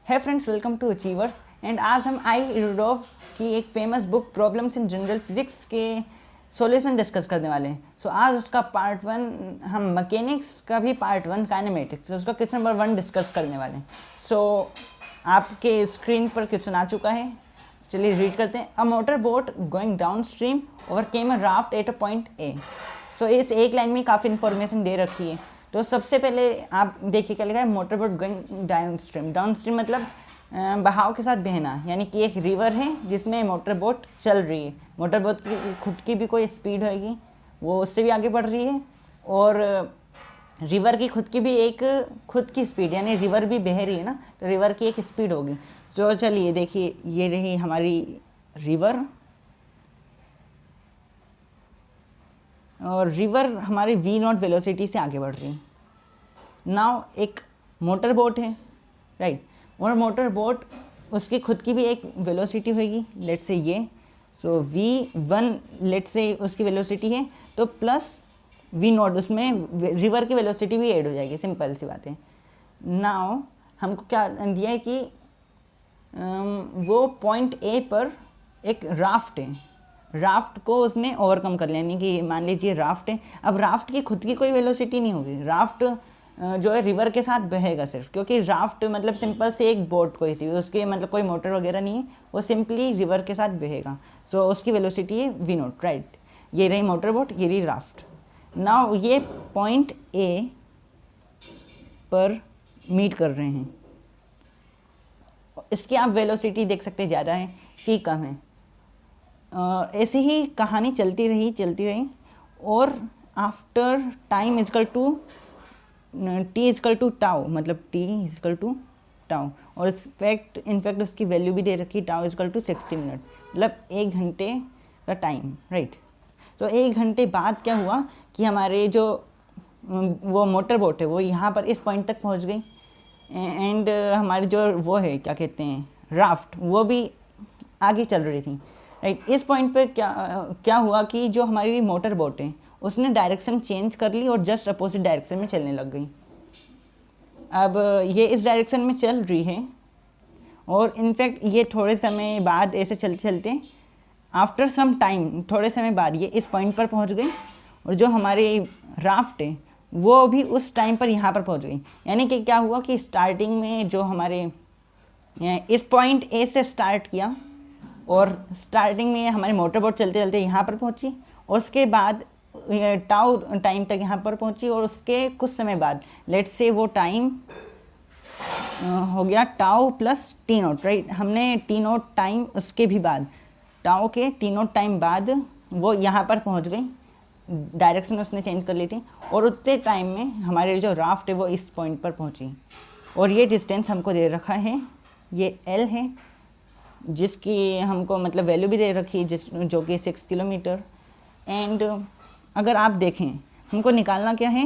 है friends, welcome to Achievers. And आज हम आई रूडोफ की एक famous book problems in general physics के सॉल्यूशन डिस्कस करने वाले हैं। सो आज उसका पार्ट 1, हम मैकेनिक्स का भी पार्ट 1 काइनेमेटिक्स, उसका क्वेश्चन नंबर 1 डिस्कस करने वाले हैं। सो आपके स्क्रीन पर क्वेश्चन आ चुका है, चलिए रीड करते हैं। A motor boat going downstream overcame a raft at a point A. So इस एक लाइन में काफ़ी इन्फॉर्मेशन दे रखी है। तो सबसे पहले आप देखिए क्या लिखा है, motor boat going down stream. Down stream मतलब बहाव के साथ बहना, यानी कि एक रिवर है जिसमें मोटर बोट चल रही है। मोटर बोट की खुद की भी कोई स्पीड होगी, वो उससे भी आगे बढ़ रही है, और रिवर की खुद की भी एक खुद की स्पीड, यानी रिवर भी बह रही है ना, तो रिवर की एक स्पीड होगी। तो चलिए देखिए, ये रही हमारी रिवर, और रिवर हमारी v0 वेलोसिटी से आगे बढ़ रही है। नाउ एक मोटर बोट है, राइट, और मोटर बोट उसकी खुद की भी एक वेलोसिटी होगी, लेट्स से ये। सो v1 लेट्स से उसकी वेलोसिटी है, तो प्लस v0 उसमें रिवर की वेलोसिटी भी ऐड हो जाएगी, सिंपल सी बात है। नाउ हमको क्या दिया है कि वो पॉइंट ए पर एक राफ्ट है, राफ्ट को उसने ओवरकम कर लिया, यानी कि मान लीजिए राफ्ट है। अब राफ्ट की खुद की कोई वेलोसिटी नहीं होगी, राफ्ट जो है रिवर के साथ बहेगा सिर्फ, क्योंकि राफ्ट मतलब सिंपल से एक बोट कोई सी, उसके मतलब कोई मोटर वगैरह नहीं है, वो सिंपली रिवर के साथ बहेगा। सो उसकी वेलोसिटी है v0, राइट। ये रही मोटर बोट, ये रही राफ्ट। नाउ ये पॉइंट ए पर मीट कर रहे हैं, इसकी आप वेलोसिटी देख सकते हैं ज़्यादा है, c कम है। ऐसे ही कहानी चलती रही, और after time is equal to T is equal to tau, मतलब टी इजकल टू टाउ, और इनफैक्ट उसकी वैल्यू भी दे रखी, टाउ इजकल टू 60 मिनट, मतलब 1 घंटे का टाइम, राइट। तो 1 घंटे बाद क्या हुआ कि हमारे जो वो मोटर बोट है वो यहाँ पर इस पॉइंट तक पहुँच गई, एंड हमारी जो वो है क्या कहते हैं राफ्ट, वो भी आगे चल रही थी, राइट। इस पॉइंट पे क्या हुआ कि जो हमारी मोटर बोट है उसने डायरेक्शन चेंज कर ली और जस्ट अपोजिट डायरेक्शन में चलने लग गई। अब ये इस डायरेक्शन में चल रही है, और इनफैक्ट ये थोड़े समय बाद ऐसे चलते आफ्टर सम टाइम, थोड़े समय बाद ये इस पॉइंट पर पहुंच गई, और जो हमारी राफ्ट है वो भी उस टाइम पर यहाँ पर पहुँच गई। यानी कि क्या हुआ कि स्टार्टिंग में जो हमारे इस पॉइंट ए से स्टार्ट किया, और स्टार्टिंग में हमारी मोटर बोट चलते चलते यहाँ पर पहुँची, और उसके बाद टाउ टाइम तक यहाँ पर पहुँची, और उसके कुछ समय बाद लेट्स से वो टाइम हो गया टाउ प्लस t0, राइट। हमने t0 टाइम उसके भी बाद, टाउ के t0 टाइम बाद वो यहाँ पर पहुँच गई, डायरेक्शन उसने चेंज कर ली थी, और उतने टाइम में हमारे जो राफ्ट है वो इस पॉइंट पर पहुँची। और ये डिस्टेंस हमको दे रखा है, ये l है, जिसकी हमको मतलब वैल्यू भी दे रखी है, जो कि 6 किलोमीटर। एंड अगर आप देखें, हमको निकालना क्या है,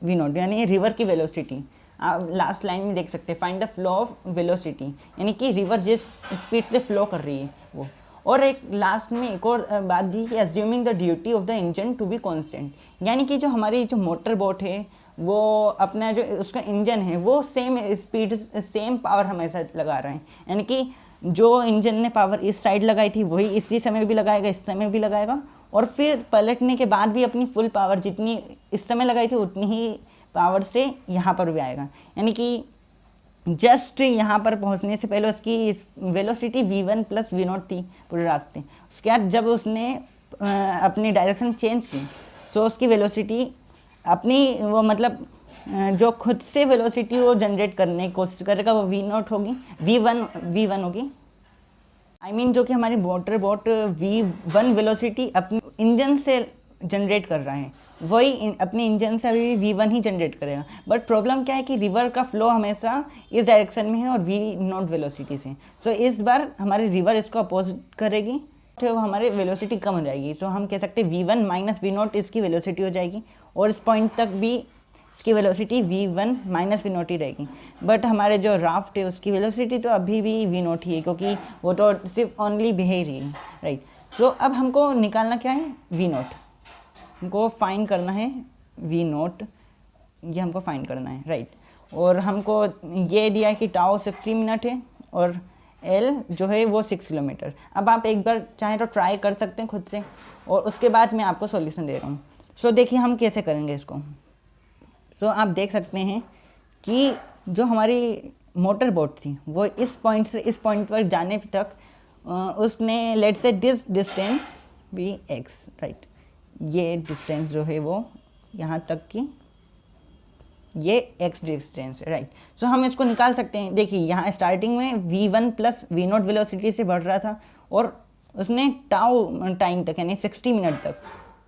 v0, यानी रिवर की वेलोसिटी। आप लास्ट लाइन में देख सकते हैं, find the flow of velocity, यानी कि रिवर जिस स्पीड से फ्लो कर रही है वो। और एक लास्ट में एक और बात दी कि assuming the duty of the engine to be constant, यानी कि जो हमारी जो मोटर बोट है वो अपना जो उसका इंजन है वो सेम स्पीड सेम पावर हमेशा लगा रहे हैं, यानी कि जो इंजन ने पावर इस साइड लगाई थी वही इसी समय भी लगाएगा, इस समय भी लगाएगा, और फिर पलटने के बाद भी अपनी फुल पावर जितनी इस समय लगाई थी उतनी ही पावर से यहाँ पर भी आएगा। यानी कि जस्ट यहाँ पर पहुँचने से पहले उसकी वेलोसिटी v1 प्लस v0 थी पूरे रास्ते। उसके बाद जब उसने अपनी डायरेक्शन चेंज की, तो उसकी वेलोसिटी अपनी वो मतलब जो खुद से वेलोसिटी वो जनरेट करने की कोशिश करेगा, वो v0 होगी, v1 होगी। I mean, जो कि हमारी मोटर बोट v1 वेलोसिटी अपने इंजन से जनरेट कर रहा है, वही अपने इंजन से अभी v1 ही जनरेट करेगा। बट प्रॉब्लम क्या है कि रिवर का फ्लो हमेशा इस डायरेक्शन में है और v0 वेलोसिटी से। सो इस बार हमारी रिवर इसको अपोजिट करेगी, तो हमारी वेलोसिटी कम हो जाएगी। तो हम कह सकते हैं v1 माइनस v0 इसकी वेलोसिटी हो जाएगी, और इस पॉइंट तक भी इसकी वेलोसिटी v1 माइनस v0 ही रहेगी। बट हमारे जो राफ्ट है उसकी वेलोसिटी तो अभी भी v0 ही है, क्योंकि वो तो सिर्फ ओनली बहे रही है, राइट। सो अब हमको निकालना क्या है, v0, हमको फाइंड करना है v0, ये हमको फाइंड करना है, राइट। और हमको ये दिया है कि टाउ 60 मिनट है और एल जो है वो 6 किलोमीटर। अब आप एक बार चाहें तो ट्राई कर सकते हैं खुद से, और उसके बाद मैं आपको सॉल्यूशन दे रहा हूँ। सो देखिए हम कैसे करेंगे इसको। सो आप देख सकते हैं कि जो हमारी मोटर बोट थी वो इस पॉइंट से इस पॉइंट पर जाने तक उसने लेट्स से दिस डिस्टेंस भी एक्स, राइट। ये डिस्टेंस जो है वो यहाँ तक की ये x डिस्टेंस है, राइट। सो हम इसको निकाल सकते हैं। देखिए यहाँ स्टार्टिंग में v1 प्लस v0 वेलोसिटी से बढ़ रहा था और उसने टाउ टाइम तक यानी 60 मिनट तक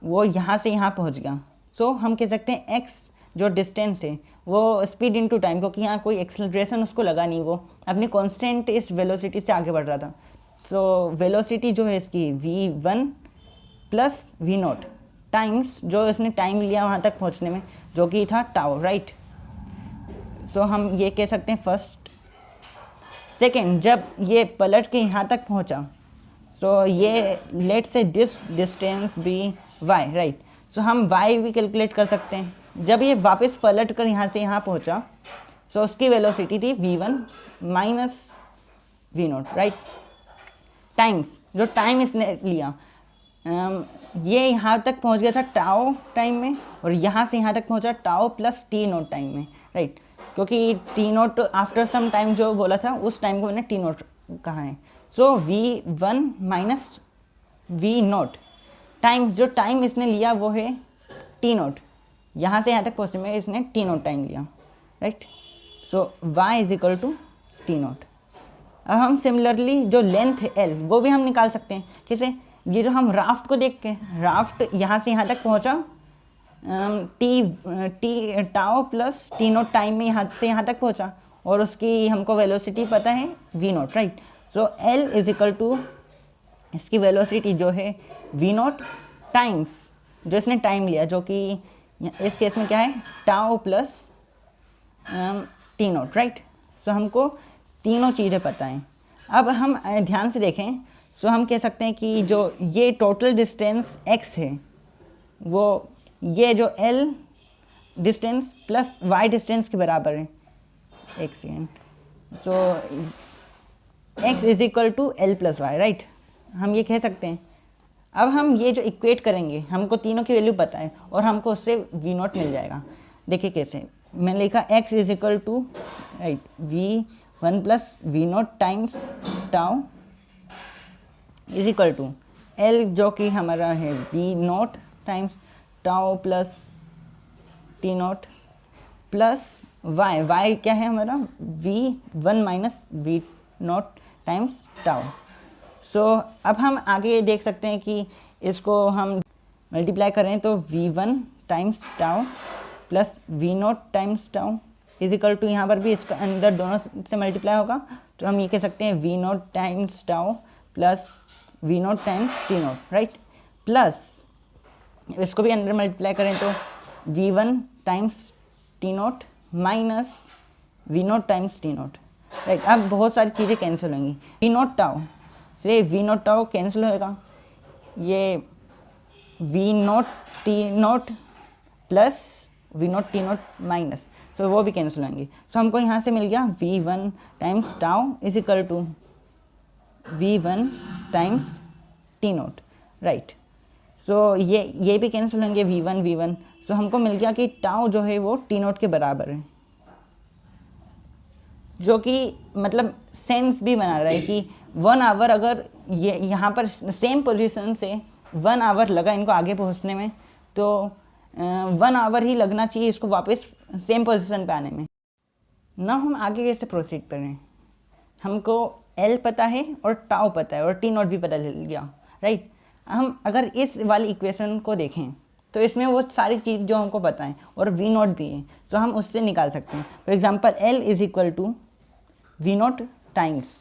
वो यहाँ से यहाँ पहुँच गया। सो हम कह सकते हैं x जो डिस्टेंस है वो स्पीड इनटू टाइम, क्योंकि यहाँ कोई एक्सेलरेशन उसको लगा नहीं, वो अपनी कांस्टेंट इस वेलोसिटी से आगे बढ़ रहा था। सो वेलोसिटी जो है इसकी v1 प्लस v0 टाइम्स जो इसने टाइम लिया वहाँ तक पहुँचने में, जो कि था टाउ, राइट। सो हम ये कह सकते हैं फर्स्ट। सेकेंड, जब ये पलट के यहाँ तक पहुँचा, सो ये let say this distance be y, right. So हम y भी कैलकुलेट कर सकते हैं। जब ये वापस पलट कर यहाँ से यहाँ पहुँचा, सो उसकी वेलोसिटी थी v1 minus v0, right. Times जो टाइम इसने लिया, ये यहाँ तक पहुँच गया था टाउ टाइम में, और यहाँ से यहाँ तक पहुँचा टाउ प्लस t0 टाइम में, राइट। क्योंकि t0 आफ्टर सम टाइम जो बोला था उस टाइम को मैंने t0 कहा है। सो v1 माइनस v0 टाइम्स जो टाइम इसने लिया वो है t0, यहाँ से यहाँ तक पहुँचने में इसने t0 टाइम लिया, right. So y is equal to t0। अब हम सिमिलरली जो लेंथ है l वो भी हम निकाल सकते हैं। कैसे? ये जो हम राफ्ट को देख के, राफ्ट यहाँ से यहाँ तक पहुँचा टाउ प्लस t0 टाइम में यहाँ से यहाँ तक पहुँचा, और उसकी हमको वेलोसिटी पता है v0, right. So l is equal to इसकी वेलोसिटी जो है v0 टाइम्स जो इसने टाइम लिया, जो कि इस केस में क्या है टाउ प्लस t0, राइट। सो हमको तीनों चीज़ें पता हैं। अब हम ध्यान से देखें, सो हम कह सकते हैं कि जो ये टोटल डिस्टेंस x है वो ये जो l distance plus y distance के बराबर है। एक second. So x is equal to l plus Y, right. हम ये कह सकते हैं। अब हम ये जो इक्वेट करेंगे, हमको तीनों की वैल्यू पता है और हमको उससे v0 मिल जाएगा। देखिए कैसे, मैंने लिखा x is equal to, right, v1 plus v0 times tau is equal to l जो कि हमारा है v0 times tau plus t0 plus y क्या है हमारा v1 minus v0 times tau. सो अब हम आगे देख सकते हैं कि इसको हम मल्टीप्लाई करें तो v1 times tau plus v0 times tau is equal to, यहाँ पर भी इसका अंदर दोनों से मल्टीप्लाई होगा, तो हम ये कह सकते हैं v0 times tau plus v0 times t0, right. Plus इसको भी अंदर मल्टीप्लाई करें तो v1 times t0 minus v0 times t0, right. अब बहुत सारी चीज़ें कैंसिल होंगी। v0 टाउ से v0 टाउ कैंसिल होएगा, ये v0 t0 plus v0 t0 minus, सो वो भी कैंसिल होंगे। सो हमको यहाँ से मिल गया v1 times tau is equal to v1 times t0, right. So ये भी कैंसिल होंगे v1। सो हमको मिल गया कि टाउ जो है वो t0 के बराबर है, जो कि मतलब सेंस भी बना रहा है कि 1 आवर अगर ये यहाँ पर सेम पोजीशन से 1 आवर लगा इनको आगे पहुँचने में, तो 1 आवर ही लगना चाहिए इसको वापस सेम पोजीशन पे आने में। ना हम आगे कैसे प्रोसीड करें, हमको L पता है और टाउ पता है और t0 भी पता चल गया, राइट। हम अगर इस वाली इक्वेशन को देखें तो इसमें वो सारी चीज़ जो हमको पता है और v0 भी है, तो हम उससे निकाल सकते हैं। For example L is equal to v0 times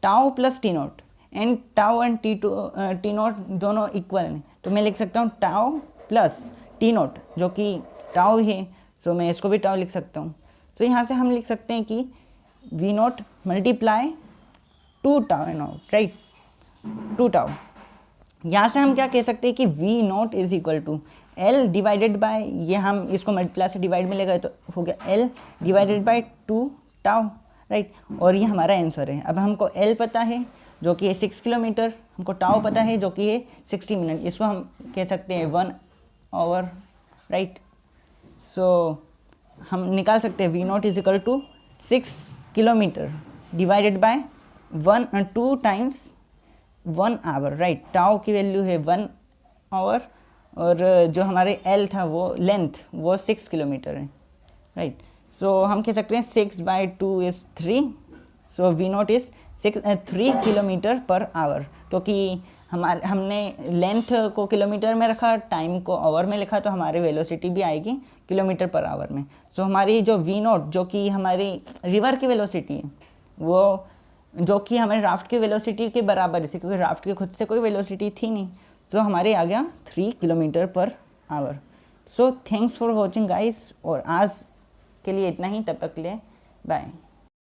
tau plus t0, and tau and t0 दोनों इक्वल हैं, तो मैं लिख सकता हूँ टाउ प्लस t0 जो कि टाउ है, सो मैं इसको भी टाउ लिख सकता हूँ। तो यहाँ से हम लिख सकते हैं कि v0 multiply 2 tau and out, right, 2 tau. यहाँ से हम क्या कह सकते हैं कि v0 is equal to L divided by, ये हम इसको मल्टीप्लाई से डिवाइड में ले गए तो हो गया L divided by 2 tau, right. और ये हमारा आंसर है। अब हमको L पता है जो कि है 6 किलोमीटर, हमको टाउ पता है जो कि है 60 मिनट, इसको हम कह सकते हैं 1 आवर, राइट। सो हम निकाल सकते हैं V0 is equal to 6 kilometre divided by 2 times 1 hour, right. Tau की वैल्यू है 1 आवर और जो हमारे L था वो लेंथ वो 6 किलोमीटर है, राइट। सो हम कह सकते हैं 6/2 is 3, so V0 is 3 kilometre per hour, क्योंकि हमने लेंथ को किलोमीटर में रखा, टाइम को आवर में लिखा, तो हमारी वेलोसिटी भी आएगी किलोमीटर पर आवर में। सो हमारी जो V0 जो कि हमारी रिवर की वेलोसिटी है, वो जो कि हमारे राफ्ट की वेलोसिटी के बराबर है, क्योंकि राफ्ट की खुद से कोई वेलोसिटी थी नहीं, तो हमारे आ गया 3 kilometre per hour. So thanks for watching guys, और आज के लिए इतना ही, तब तक के लिए बाय।